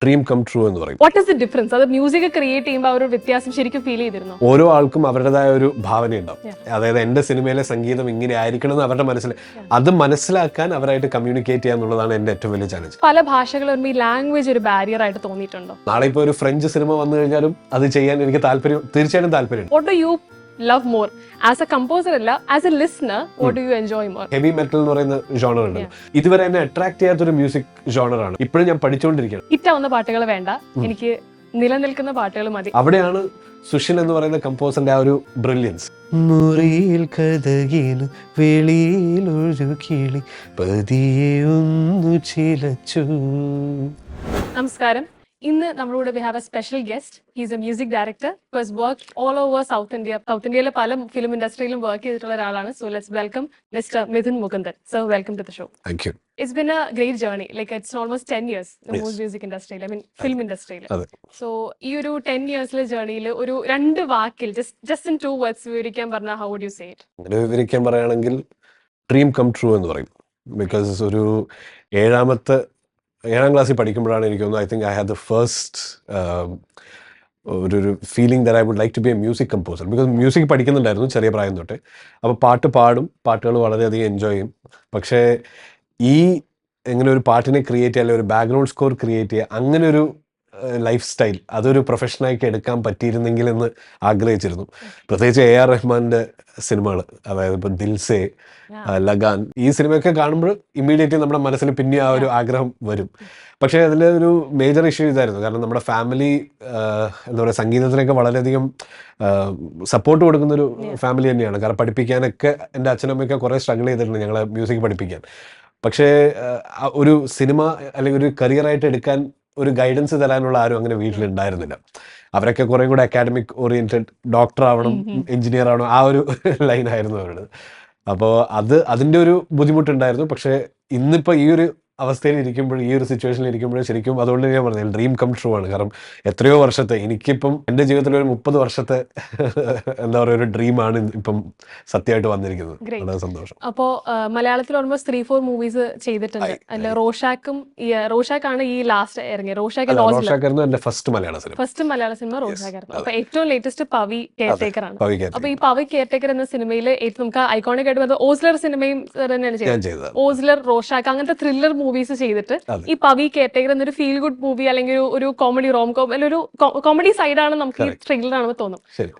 Dream come true എന്ന് പറയും. What is the difference? അത് മ്യൂസിക് ക്രിയേറ്റ് ചെയ്യുമ്പോൾ ആ ഒരു വ്യത്യാസം ശരിക്കും ഫീൽ ചെയ്തിരുന്നു? ഓരോ ആൾക്കും അവരുടേതായ ഒരു ഭാവനയുണ്ടാവും. അതായത് എന്റെ സിനിമയിലെ സംഗീതം ഇങ്ങനെ ആയിരിക്കണം എന്ന് അവരുടെ മനസ്സിൽ, അത് മനസ്സിലാക്കാൻ അവരായിട്ട് കമ്മ്യൂണിക്കേറ്റ് ചെയ്യുക എന്നുള്ളതാണ് എന്റെ ഏറ്റവും വലിയ ചാലഞ്ച്. പല ഭാഷകൾ വരുമ്പോൾ ഈ ലാംഗ്വേജ് ഒരു ബാരിയർ ആയിട്ട് തോന്നിയിട്ടുണ്ടോ? നാളെ ഇപ്പോൾ ഒരു ഫ്രഞ്ച് സിനിമ വന്നു കഴിഞ്ഞാലും അത് ചെയ്യാൻ എനിക്ക് തീർച്ചയായിട്ടും താല്പര്യമുണ്ട്. What do you love more? As a composer അല്ല, as a listener, what do you enjoy more? Heavy metal എന്ന് പറയുന്ന ജോണർ ഉണ്ട്. ഇതുവരെ എന്നെ അട്രാക്ട് ചെയ്യാത്തൊരു മ്യൂസിക് ജോണറാണ്. ഇപ്പോഴും ഞാൻ പഠിച്ചുകൊണ്ടിരിക്കുകയാണ്. ഹിറ്റാവുന്ന പാട്ടുകൾ വേണ്ട, എനിക്ക് നിലനിൽക്കുന്ന പാട്ടുകൾ മതി. അവിടെയാണ് സുഷിൻ എന്ന് പറയുന്ന കമ്പോസറിന്റെ ആ ഒരു ബ്രില്യൻസ്. മുറിയിൽ കഥകിന് വെളിയിൽ ഒഴുകിളി പതിയെ ഒന്നു ചിലച്ചു. നമസ്കാരം. ഇന്ന് നമ്മുടെ we have a special guest. He's a music director who has worked all over South India. South ഇന്ത്യയിലെ പല ഫിലിം ഇൻഡസ്ട്രിയിലും വർക്ക് ചെയ്തിട്ടുള്ള ഒരാളാണ്. So let's welcome Mr Mithun Mukundan. Sir, welcome to the show. Thank you. It's been a great journey. Like it's almost 10 years the music industry. I mean film industry. So ഈ ഒരു 10 yearsലെ ജേർണിയിൽ ഒരു രണ്ട് വാക്കിൽ just in 2 words വിവരിക്കാൻ പറഞ്ഞാൽ how would you say it? അങ്ങനെ വിവരിക്കാൻ പറയുകയാണെങ്കിൽ ഡ്രീം കം ട്രൂ എന്ന് പറയും. ബിക്കോസ് ഒരു ഏഴാം ക്ലാസ്സിൽ പഠിക്കുമ്പോഴാണ് എനിക്ക് തോന്നുന്നു, I think I had the first ഒരു feeling that I would like to be a music composer. Because music പഠിക്കുന്നുണ്ടായിരുന്നു ചെറിയ പ്രായം തൊട്ട്. അപ്പോൾ പാട്ടുകൾ വളരെയധികം എൻജോയ് ചെയ്യും. പക്ഷേ ഈ എങ്ങനെ ഒരു പാട്ടിനെ ക്രിയേറ്റ് ചെയ്യുക, അല്ലെങ്കിൽ ഒരു ബാക്ക്ഗ്രൗണ്ട് സ്കോർ ക്രിയേറ്റ് ചെയ്യുക, അങ്ങനെ ഒരു ലൈഫ് സ്റ്റൈൽ അതൊരു പ്രൊഫഷനായിട്ട് എടുക്കാൻ പറ്റിയിരുന്നെങ്കിൽ എന്ന് ആഗ്രഹിച്ചിരുന്നു. പ്രത്യേകിച്ച് AR റഹ്മാന്റെ സിനിമകൾ, അതായത് ഇപ്പം ദിൽസേ, ലഗാൻ, ഈ സിനിമയൊക്കെ കാണുമ്പോൾ ഇമ്മീഡിയറ്റ്ലി നമ്മുടെ മനസ്സിൽ പിന്നെ ആ ഒരു ആഗ്രഹം വരും. പക്ഷേ അതിൽ ഒരു മേജർ ഇഷ്യൂ ഇതായിരുന്നു. കാരണം നമ്മുടെ ഫാമിലി എന്താ പറയുക, സംഗീതത്തിനൊക്കെ വളരെയധികം സപ്പോർട്ട് കൊടുക്കുന്നൊരു ഫാമിലി തന്നെയാണ്. കാരണം പഠിപ്പിക്കാനൊക്കെ എൻ്റെ അച്ഛനമ്മയൊക്കെ കുറേ സ്ട്രഗിൾ ചെയ്തിട്ടുണ്ട് ഞങ്ങളെ മ്യൂസിക് പഠിപ്പിക്കാൻ. പക്ഷേ ഒരു സിനിമ അല്ലെങ്കിൽ ഒരു കരിയറായിട്ട് എടുക്കാൻ ഒരു ഗൈഡൻസ് തരാനുള്ള ആരും അങ്ങനെ വീട്ടിലുണ്ടായിരുന്നില്ല. അവരൊക്കെ കുറേ കൂടെ അക്കാഡമിക് ഓറിയന്റഡ്, ഡോക്ടർ ആവണം, എഞ്ചിനീയർ ആവണം, ആ ഒരു ലൈനായിരുന്നു അവരുടെ. അപ്പോൾ അതിൻ്റെ ഒരു ബുദ്ധിമുട്ടുണ്ടായിരുന്നു. പക്ഷേ ഇന്നിപ്പോൾ ഈ ഒരു അവസ്ഥയിൽ ഇരിക്കുമ്പോൾ, ഈ ഒരു സിറ്റുവേഷനിൽ ഇരിക്കുമ്പോൾ ശരിക്കും അതുകൊണ്ട് ഞാൻ പറഞ്ഞത് ഡ്രീം കം ട്രൂ ആണ്. കാരണം എത്രയോ വർഷത്തെ, എനിക്കിപ്പം എൻ്റെ ജീവിതത്തിൽ ഒരു 30 വർഷത്തെ എന്താ പറയുക, ഒരു ഡ്രീമാണ് ഇപ്പം സത്യമായിട്ട് വന്നിരിക്കുന്നത്. വളരെ സന്തോഷം. അപ്പോൾ മലയാളത്തിൽ ഓൾമോസ്റ്റ് 3-4 മൂവീസ് ചെയ്തിട്ടുണ്ട്. അല്ല, റോഷാക്കാണ് ഈ ലാസ്റ്റ് ഇറങ്ങിയത്. റോഷാക്കായിരുന്നു എൻ്റെ ഫസ്റ്റ് മലയാള സിനിമ റോഷാക്കായിരുന്നു. അപ്പൊ ഏറ്റവും ലേറ്റസ്റ്റ് പവി കെയർടേക്കർ ആണ്. അപ്പൊ ഈ പവി കെയർടേക്കർ എന്ന സിനിമയിൽ നമുക്ക് ഐക്കോണിക് ആയിട്ട് വന്നത് ഓസ്ലർ സിനിമയും തന്നെയാണ് ചെയ്തത്. ഓസ്ലർ, റോഷാക്ക്, അങ്ങനത്തെ ത്രില്ലർ മൂവീസ് ചെയ്തിട്ട് ഈ പവി കെയർടേക്കർ എന്നൊരു ഫീൽ ഗുഡ് മൂവി അല്ലെങ്കിൽ ഒരു കോമഡി റോം-കോം അല്ലെങ്കിൽ ഒരു കോമഡി സൈഡാണ് നമുക്ക് ഈ ത്രില്ലർ ആണെന്ന് തോന്നും.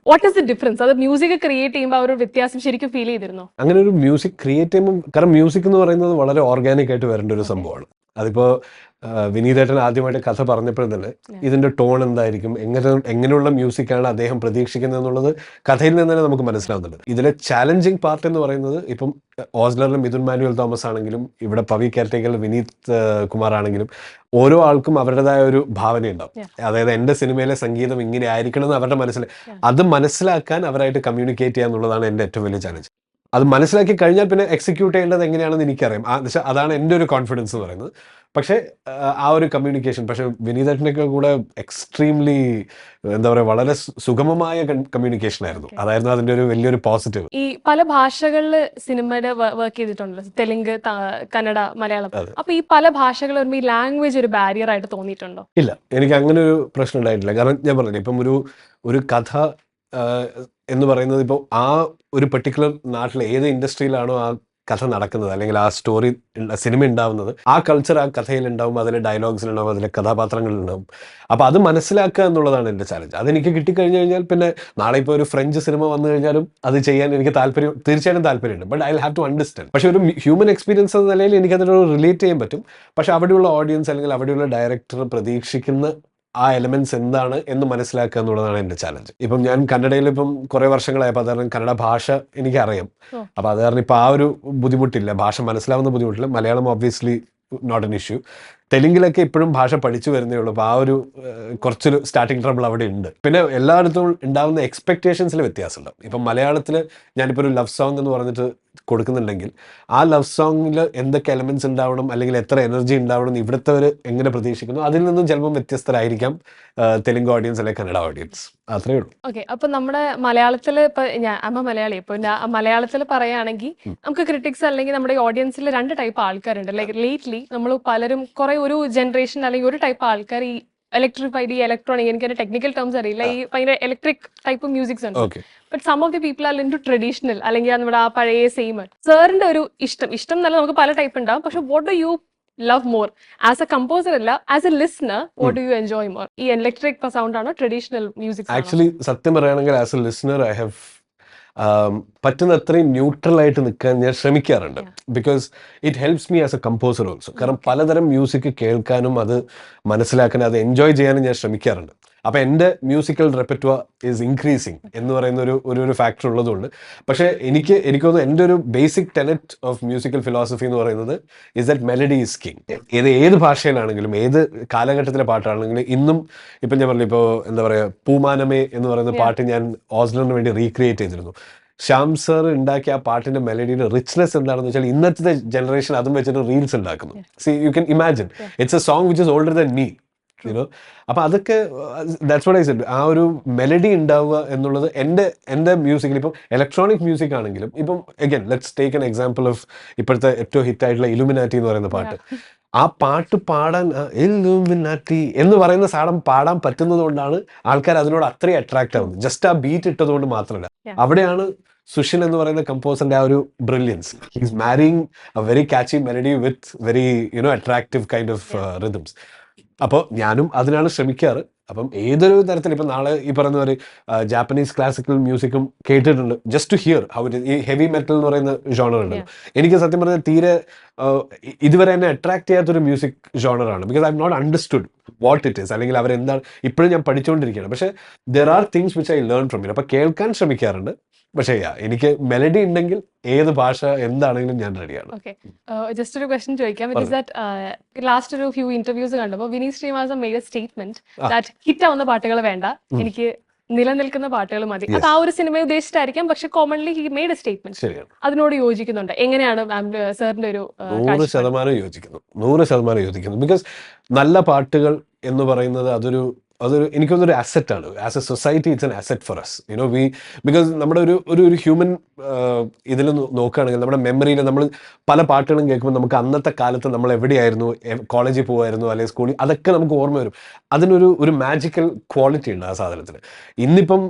What is the difference? അത് മ്യൂസിക് ക്രിയേറ്റ് ചെയ്യുമ്പോൾ ആ ഒരു വ്യത്യാസം ശരിക്കും ഫീൽ ചെയ്തിരുന്നു? അങ്ങനെ ഒരു മ്യൂസിക് ക്രിയേറ്റ് ചെയ്യുമ്പോൾ, കാരണം മ്യൂസിക് എന്ന് പറയുന്നത് വളരെ ഓർഗാനിക് ആയിട്ട് വരേണ്ട ഒരു സംഭവമാണ്. അതിപ്പോ വിനീതേട്ടൻ ആദ്യമായിട്ട് കഥ പറഞ്ഞപ്പോഴും തന്നെ ഇതിന്റെ ടോൺ എന്തായിരിക്കും, എങ്ങനെയുള്ള മ്യൂസിക്കാണ് അദ്ദേഹം പ്രതീക്ഷിക്കുന്നത് എന്നുള്ളത് കഥയിൽ നിന്ന് തന്നെ നമുക്ക് മനസ്സിലാവുന്നുണ്ട്. ഇതിലെ ചാലഞ്ചിങ് പാർട്ട് എന്ന് പറയുന്നത് ഇപ്പം ഓസ്ലറിലും മിഥുൻ മാനുവൽ തോമസ് ആണെങ്കിലും ഇവിടെ പവി കെയർടേക്കറിൽ വിനീത് കുമാർ ആണെങ്കിലും ഓരോ ആൾക്കും അവരുടേതായ ഒരു ഭാവനയുണ്ടാവും. അതായത് എന്റെ സിനിമയിലെ സംഗീതം ഇങ്ങനെ ആയിരിക്കണം എന്ന് അവരുടെ മനസ്സിൽ, അത് മനസ്സിലാക്കാൻ അവരായിട്ട് കമ്മ്യൂണിക്കേറ്റ് ചെയ്യുക എന്നുള്ളതാണ് എൻ്റെ ഏറ്റവും വലിയ ചാലഞ്ച്. അത് മനസ്സിലാക്കി കഴിഞ്ഞാൽ പിന്നെ എക്സിക്യൂട്ട് ചെയ്യേണ്ടത് എങ്ങനെയാണെന്ന് എനിക്കറിയാം. അതാണ് എൻ്റെ ഒരു കോൺഫിഡൻസ് എന്ന് പറയുന്നത്. പക്ഷേ ആ ഒരു കമ്മ്യൂണിക്കേഷൻ, പക്ഷെ വിനീതേട്ടനൊക്കെ കൂടെ എക്സ്ട്രീംലി എന്താ പറയുക, വളരെ സുഗമമായ കമ്മ്യൂണിക്കേഷൻ ആയിരുന്നു. അതായിരുന്നു അതിൻ്റെ ഒരു വലിയൊരു പോസിറ്റീവ്. ഈ പല ഭാഷകളിൽ സിനിമയുടെ വർക്ക് ചെയ്തിട്ടുണ്ടല്ലോ, തെലുങ്ക്, കന്നഡ, മലയാളം. അപ്പൊ ഈ പല ഭാഷകൾ വരുമ്പോൾ ഈ ലാംഗ്വേജ് ഒരു ബാരിയർ ആയിട്ട് തോന്നിയിട്ടുണ്ടോ? ഇല്ല, എനിക്ക് അങ്ങനെ ഒരു പ്രശ്നം ഉണ്ടായിട്ടില്ല. കാരണം ഞാൻ പറഞ്ഞില്ല, ഇപ്പം ഒരു കഥ എന്ന് പറയുന്നത് ഇപ്പോൾ ആ ഒരു പെർട്ടിക്കുലർ നാട്ടിൽ ഏത് ഇൻഡസ്ട്രിയിലാണോ ആ കഥ നടക്കുന്നത്, അല്ലെങ്കിൽ ആ സ്റ്റോറി സിനിമ ഉണ്ടാവുന്നത്, ആ കൾച്ചർ ആ കഥയിലുണ്ടാവും, അതിലെ ഡയലോഗ്സിലുണ്ടാവും, അതിലെ കഥാപാത്രങ്ങളിലുണ്ടാവും. അപ്പോൾ അത് മനസ്സിലാക്കുക എന്നുള്ളതാണ് എൻ്റെ ചാലഞ്ച്. അതെനിക്ക് കിട്ടിക്കഴിഞ്ഞു കഴിഞ്ഞാൽ പിന്നെ നാളെ ഇപ്പോൾ ഒരു ഫ്രഞ്ച് സിനിമ വന്നു കഴിഞ്ഞാലും അത് ചെയ്യാൻ എനിക്ക് തീർച്ചയായിട്ടും താല്പര്യമുണ്ട്. But I will have to understand. പക്ഷേ ഒരു ഹ്യൂമൻ എക്സ്പീരിയൻസ് എന്ന നിലയിൽ എനിക്കതിനോട് റിലേറ്റ് ചെയ്യാൻ പറ്റും. പക്ഷേ അവിടെയുള്ള ഓഡിയൻസ് അല്ലെങ്കിൽ അവിടെയുള്ള ഡയറക്ടർ പ്രതീക്ഷിക്കുന്ന ആ എലമെന്റ്സ് എന്താണ് എന്ന് മനസ്സിലാക്കുക എന്നുള്ളതാണ് എൻ്റെ ചാലഞ്ച്. ഇപ്പം ഞാൻ കന്നഡയിൽ ഇപ്പം കുറേ വർഷങ്ങളായപ്പോൾ അത് കാരണം കന്നഡ ഭാഷ എനിക്കറിയാം. അപ്പോൾ അത് കാരണം ഇപ്പോൾ ആ ഒരു ബുദ്ധിമുട്ടില്ല, ഭാഷ മനസ്സിലാവുന്ന ബുദ്ധിമുട്ടില്ല. Malayalam obviously not an issue. തെലുങ്കിലൊക്കെ ഇപ്പോഴും ഭാഷ പഠിച്ചു വരുന്നേ ഉള്ളൂ. അപ്പോൾ ആ ഒരു കുറച്ചൊരു സ്റ്റാർട്ടിങ് ട്രബിൾ അവിടെ ഉണ്ട്. പിന്നെ എല്ലായിടത്തും ഉണ്ടാകുന്ന എക്സ്പെക്ടേഷൻസിൽ വ്യത്യാസമുണ്ടാവും. ഇപ്പം മലയാളത്തിൽ ഞാനിപ്പോൾ ഒരു ലവ് സോങ് എന്ന് പറഞ്ഞിട്ട് കൊടുക്കുന്നുണ്ടെങ്കിൽ ആ ലവ് സോങ്ങിൽ എന്തൊക്കെ എലമെന്റ്സ് ഉണ്ടാവണം, അല്ലെങ്കിൽ എത്ര എനർജി ഉണ്ടാവണം എന്ന് ഇവിടുത്തെ എങ്ങനെ പ്രതീക്ഷിക്കുന്നു, അതിൽ നിന്നും ചിലപ്പോൾ വ്യത്യസ്തരായിരിക്കാം തെലുങ്ക് ഓഡിയൻസ് അല്ലെങ്കിൽ കന്നഡ ഓഡിയൻസ്. അത്രേ ഉള്ളൂ. ഓക്കെ. അപ്പൊ നമ്മുടെ മലയാളത്തിൽ ഇപ്പൊ അമ്മ മലയാളി, ഇപ്പൊ മലയാളത്തിൽ പറയുകയാണെങ്കിൽ നമുക്ക് ക്രിറ്റിക്സ് അല്ലെങ്കിൽ നമ്മുടെ ഓഡിയൻസിൽ 2 ടൈപ്പ് ആൾക്കാരുണ്ട്. ലൈക്ക് ലേറ്റ്ലി നമ്മൾ പലരും കുറെ ഒരു ജനറേഷൻ അല്ലെങ്കിൽ ഒരു ടൈപ്പ് ആൾക്കാർ ഈ ഇലക്ട്രിഫൈഡ്, ഇലക്ട്രോണിക്, എനിക്ക് ടെക്നിക്കൽ ടേംസ് അറിയില്ല, ഈ ഭയങ്കര ഇലക്ട്രിക് ടൈപ്പ് മ്യൂസിക്സ് ഉണ്ട്. But some of the people are into traditional, അല്ലെങ്കിൽ നമ്മുടെ ആ പഴയ സെയിം. സാറിന്റെ ഒരു ഇഷ്ടം എന്നല്ല, നമുക്ക് പല ടൈപ്പ് ഉണ്ടാവും, പക്ഷെ what do you love more as a composer alla as a listener? What do you enjoy more, ee electric sound aano traditional music? Actually satyam parayanengil as a listener I have പറ്റുന്ന അത്രയും neutral ആയിട്ട് നിൽക്കാൻ ഞാൻ ശ്രമിക്കാറുണ്ട്. Because it helps me as A composer also. കാരണം പലതരം music കേൾക്കാനും അത് മനസ്സിലാക്കാനും അത് എൻജോയ് ചെയ്യാനും ഞാൻ ശ്രമിക്കാറുണ്ട്. അപ്പം എൻ്റെ മ്യൂസിക്കൽ റെപ്പറ്റ്വർ ഈസ് ഇൻക്രീസിങ് എന്ന് പറയുന്ന ഒരു ഫാക്ടർ ഉള്ളതുകൊണ്ട്. പക്ഷേ എനിക്ക് തോന്നുന്നു എൻ്റെ ഒരു basic Tenet of musical philosophy എന്ന് പറയുന്നത് is that melody is king. ഏത് ഭാഷയിലാണെങ്കിലും ഏത് കാലഘട്ടത്തിലെ പാട്ടാണെങ്കിലും ഇന്നും ഇപ്പം ഞാൻ പറഞ്ഞു, ഇപ്പോൾ എന്താ പറയുക, പൂമാനമേ എന്ന് പറയുന്ന പാട്ട് ഞാൻ ഓസ്ലറിന് വേണ്ടി റീക്രിയേറ്റ് ചെയ്തിരുന്നു. ശ്യാം സർ ഉണ്ടാക്കിയ ആ പാട്ടിന്റെ മെലഡിയുടെ റിച്ച്നെസ് എന്താണെന്ന് വെച്ചാൽ ഇന്നത്തെ ജനറേഷൻ അതും വെച്ചിട്ട് റീൽസ് ഉണ്ടാക്കുന്നു. C you can imagine it's A song which is older than me, you know. അപ്പം അതൊക്കെ ദാറ്റ്സ് വാട്ട് ഐ സെഡ്. ആ ഒരു മെലഡി ഉണ്ടാവുക എന്നുള്ളത് എൻ്റെ മ്യൂസിക്കിൽ ഇപ്പം ഇലക്ട്രോണിക് മ്യൂസിക് ആണെങ്കിലും ഇപ്പം again let's take an example of ഇപ്പോഴത്തെ ഏറ്റവും ഹിറ്റായിട്ടുള്ള ഇലുമിനാറ്റി എന്ന് പറയുന്ന പാട്ട്. ആ പാട്ട് പാടാൻ ഇലുമിനാറ്റി എന്ന് പറയുന്ന സാധനം പാടാൻ പറ്റുന്നത് കൊണ്ടാണ് ആൾക്കാർ അതിനോട് അത്രയും അട്രാക്ട് ആവുന്നത്. ജസ്റ്റ് ആ ബീറ്റ് ഇട്ടതുകൊണ്ട് മാത്രമല്ല. അവിടെയാണ് സുഷിൻ എന്ന് പറയുന്ന കമ്പോസറിന്റെ ആ ഒരു brilliance. He's marrying a very catchy melody with very attractive kind of rhythms. അപ്പോൾ ഞാനും അതിനാണ് ശ്രമിക്കാറ്. അപ്പം ഏതൊരു തരത്തിൽ ഇപ്പം നാളെ ഈ പറയുന്ന ഒരു ജാപ്പനീസ് ക്ലാസിക്കൽ മ്യൂസിക്കും കേട്ടിട്ടുണ്ട്, just to hear how it. ഈ ഹെവി മെറ്റൽ എന്ന് പറയുന്ന ജോണർ ഉണ്ട്, എനിക്ക് സത്യം പറഞ്ഞാൽ തീരെ ഇതുവരെ എന്നെ അട്രാക്ട് ചെയ്യാത്തൊരു മ്യൂസിക് ജോണറാണ്. Because I have not understood what it is, അല്ലെങ്കിൽ അവരെന്താണ് ഇപ്പോഴും ഞാൻ പഠിച്ചുകൊണ്ടിരിക്കുകയാണ്. പക്ഷേ there are things which I learn from it. അപ്പോൾ കേൾക്കാൻ ശ്രമിക്കാറുണ്ട്. പക്ഷേ എനിക്ക് മെലഡി ഉണ്ടെങ്കിൽ ഏത് ഭാഷ എന്താണെങ്കിലും ഞാൻ റെഡിയാണ്. ഓക്കെ, ജസ്റ്റ് ഒരു ക്വസ്റ്റ്യൻ ചോദിക്കാം. ഇറ്റ് ഇസ് ദാറ്റ് ലാസ്റ്റ് ഒരു ഫ്യൂ ഇന്റർവ്യൂസ് കണ്ടപ്പോൾ Vineeth Sreenivasan made a statement that hit ആവുന്ന പാട്ടുകൾ വേണ്ട, എനിക്ക് നിലനിൽക്കുന്ന പാട്ടുകൾ മതി. അത് ആ ഒരു സിനിമയെ ഉദ്ദേശിച്ചിട്ടായിരിക്കാം, പക്ഷെ commonly he made a statement. അതിനോട് യോജിക്കുന്നുണ്ട്? എങ്ങനെയാണ് സാറിന്റെ ഒരു? 100% യോജിക്കുന്നു, 100% യോജിക്കുന്നു. ബിക്കോസ് നല്ല പാട്ടുകൾ എന്ന് പറയുന്നത് അതൊരു എനിക്കൊന്നൊരു അസറ്റാണ്. As a society it's an asset for us, because നമ്മുടെ ഒരു ഹ്യൂമൻ ഇതിൽ നോക്കുകയാണെങ്കിൽ നമ്മുടെ മെമ്മറിയിൽ നമ്മൾ പല പാട്ടുകളും കേൾക്കുമ്പോൾ നമുക്ക് അന്നത്തെ കാലത്ത് നമ്മൾ എവിടെയായിരുന്നു, കോളേജിൽ പോകുമായിരുന്നു അല്ലെങ്കിൽ സ്കൂളിൽ, അതൊക്കെ നമുക്ക് ഓർമ്മ വരും. അതിനൊരു മാജിക്കൽ ക്വാളിറ്റി ഉണ്ട് ആ സാധനത്തിന്. ഇന്നിപ്പം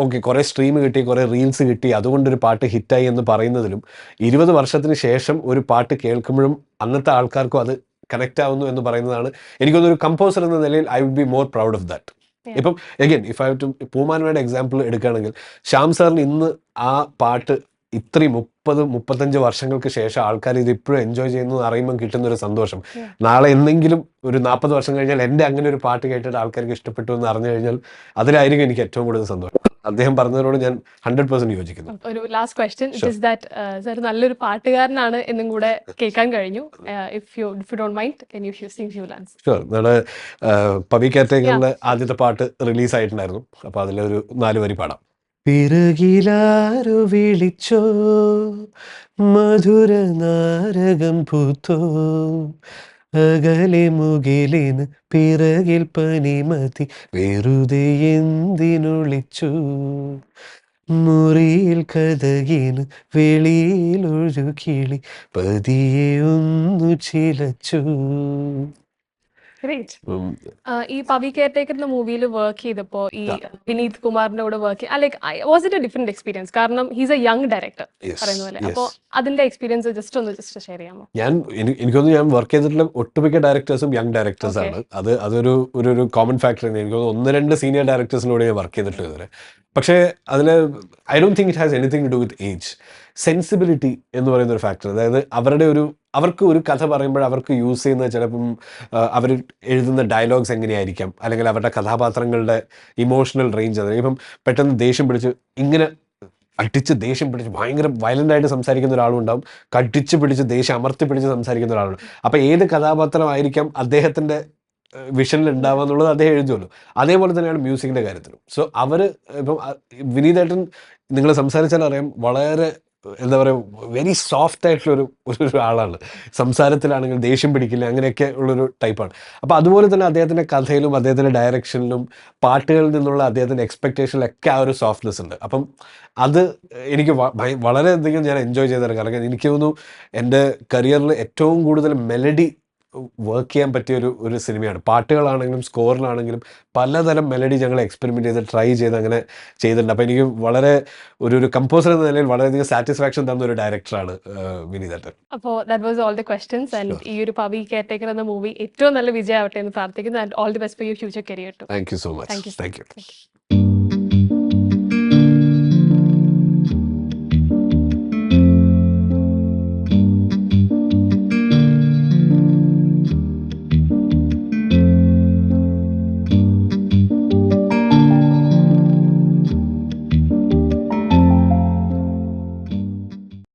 ഓക്കെ കുറേ സ്ട്രീം കിട്ടി, കുറേ റീൽസ് കിട്ടി, അതുകൊണ്ടൊരു പാട്ട് ഹിറ്റായി എന്ന് പറയുന്നതിലും 20 വർഷത്തിന് ശേഷം ഒരു പാട്ട് കേൾക്കുമ്പോഴും അന്നത്തെ ആൾക്കാർക്കും അത് കണക്ട് ആവുന്നു എന്ന് പറയുന്നതാണ് എനിക്കൊന്നൊരു കമ്പോസർ എന്ന നിലയിൽ I would be more proud of that. ഇപ്പം അഗൈൻ ഇഫ് ഐ ടു പൂമാനയുടെ എക്സാമ്പിൾ എടുക്കുകയാണെങ്കിൽ ശ്യാം സാറിന് ഇന്ന് ആ പാട്ട് ഇത്രയും 30-35 വർഷങ്ങൾക്ക് ശേഷം ആൾക്കാർ ഇത് ഇപ്പോഴും എൻജോയ് ചെയ്യുന്നു അറിയുമ്പോൾ കിട്ടുന്നൊരു സന്തോഷം. നാളെ എന്തെങ്കിലും ഒരു 40 വർഷം കഴിഞ്ഞാൽ എൻ്റെ അങ്ങനെ ഒരു പാട്ട് കേട്ടിട്ട് ആൾക്കാർക്ക് ഇഷ്ടപ്പെട്ടു എന്ന് അറിഞ്ഞു കഴിഞ്ഞാൽ അതിലായിരിക്കും എനിക്ക് ഏറ്റവും കൂടുതൽ സന്തോഷം. അദ്ദേഹം പറഞ്ഞതിനോട് ഞാൻ 100% യോജിക്കുന്നു. ഒരു last question is that sir നല്ലൊരു പാട്ടുകാരനാണ് എന്നും കൂടെ കേൾക്കാൻ കഴിഞ്ഞു. If you don't mind can you sing few lines? Sure. നമ്മുടെ പവി കേർട്ടേക്കറിന്റെ ആദ്യത്തെ പാട്ട് റിലീസ് ആയിട്ടുണ്ടായിരുന്നു. അപ്പോൾ അതിലൊരു 4 വരി പാടാം. പിറകിലാരു വിളിച്ചോ മധുര നാരകം പൂത്തോ അകലെ മുകിലിന് പിറകിൽ പനിമതി വെറുതെ എന്തിനൊളിച്ചു മുറിയിൽ കഥകിന് വെളിയിൽ ഒരു കിളി പതിയെ ഒന്നു ചിലച്ചു. ഈ പവി കെയർടേക്കറിന്റെ മൂവിയിൽ വർക്ക് ചെയ്തപ്പോ ഈ വിനീത് കുമാറിന്റെ കൂടെ work was it A different experience? കാരണം ഹീസ് എ യങ് ഡയറക്ടർ പറയുന്ന പോലെ. അപ്പോ അതിന്റെ എക്സ്പീരിയൻസ് ജസ്റ്റ് ഷെയർ ചെയ്യാമോ? എനിക്കൊന്ന് ഞാൻ വർക്ക് ചെയ്തിട്ടുള്ള ഒട്ടുമിക്ക ഡയറക്ടേഴ്സും യങ് ഡയറക്ടേഴ്സ് ആണ്. അതൊരു കോമൺ ഫാക്ടർ ആണ്. എനിക്ക് 1-2 സീനിയർ ഡയറക്ടേഴ്സിനോട് ഞാൻ വർക്ക് ചെയ്തിട്ടുള്ളത് ഇതുവരെ. പക്ഷേ അതിൽ I don't think it has anything to do with age. Sensibility എന്ന് പറയുന്ന ഒരു ഫാക്ടർ, അതായത് അവർക്ക് ഒരു കഥ പറയുമ്പോൾ അവർക്ക് യൂസ് ചെയ്യുന്ന ചിലപ്പം അവർ എഴുതുന്ന ഡയലോഗ്സ് എങ്ങനെയായിരിക്കാം, അല്ലെങ്കിൽ അവരുടെ കഥാപാത്രങ്ങളുടെ ഇമോഷണൽ റേഞ്ച്. അതായത് ഇപ്പം പെട്ടെന്ന് ദേഷ്യം പിടിച്ച് ഇങ്ങനെ ദേഷ്യം പിടിച്ച് ഭയങ്കര വയലൻ്റ് ആയിട്ട് സംസാരിക്കുന്ന ഒരാളും ഉണ്ടാവും, കടിച്ച് പിടിച്ച് ദേഷ്യം അമർത്തി പിടിച്ച് സംസാരിക്കുന്ന ഒരാളുണ്ട്. അപ്പോൾ ഏത് കഥാപാത്രമായിരിക്കാം അദ്ദേഹത്തിൻ്റെ വിഷനിൽ ഉണ്ടാവുക എന്നുള്ളത് അദ്ദേഹം എഴുതുമല്ലോ. അതേപോലെ തന്നെയാണ് മ്യൂസിക്കിൻ്റെ കാര്യത്തിലും. സോ ഇപ്പം വിനീതേട്ടൻ നിങ്ങൾ സംസാരിച്ചാൽ അറിയാം, വളരെ എന്താ പറയുക, വെരി സോഫ്റ്റ് ആയിട്ടുള്ളൊരു ആളാണ്. സംസാരത്തിലാണെങ്കിൽ ദേഷ്യം പിടിക്കില്ല, അങ്ങനെയൊക്കെ ഉള്ളൊരു ടൈപ്പാണ്. അപ്പോൾ അതുപോലെ തന്നെ അദ്ദേഹത്തിൻ്റെ കഥയിലും അദ്ദേഹത്തിൻ്റെ ഡയറക്ഷനിലും പാട്ടുകളിൽ നിന്നുള്ള അദ്ദേഹത്തിൻ്റെ എക്സ്പെക്റ്റേഷനിലൊക്കെ ആ ഒരു സോഫ്റ്റ്നെസ് ഉണ്ട്. അപ്പം അത് എനിക്ക് വളരെയധികം ഞാൻ എൻജോയ് ചെയ്തിട്ടുണ്ട്. കാരണം എനിക്ക് തോന്നുന്നു എൻ്റെ കരിയറിൽ ഏറ്റവും കൂടുതൽ മെലഡി വർക്ക് ചെയ്യാൻ പറ്റിയ ഒരു സിനിമയാണ്. പാട്ടുകളാണെങ്കിലും സ്കോറിലാണെങ്കിലും പലതരം മെലഡി ഞങ്ങൾ എക്സ്പെരിമെൻ്റ് ചെയ്ത് ട്രൈ ചെയ്ത് അങ്ങനെ ചെയ്തിട്ടുണ്ട്. അപ്പോൾ എനിക്ക് വളരെ ഒരു കമ്പോസർ എന്ന നിലയിൽ വളരെയധികം സാറ്റിസ്ഫാക്ഷൻ തന്ന ഒരു ഡയറക്ടറാണ് വിനീതേട്ടൻ. അപ്പോൾ that was all the questions and ഈ ഒരു പവി കെയർടേക്കർ എന്ന മൂവി ഏറ്റവും നല്ല വിജയമാവട്ടെ എന്ന് പ്രാർത്ഥിക്കുന്നു. And all the best for your future career too. Thank you so much. Thank U.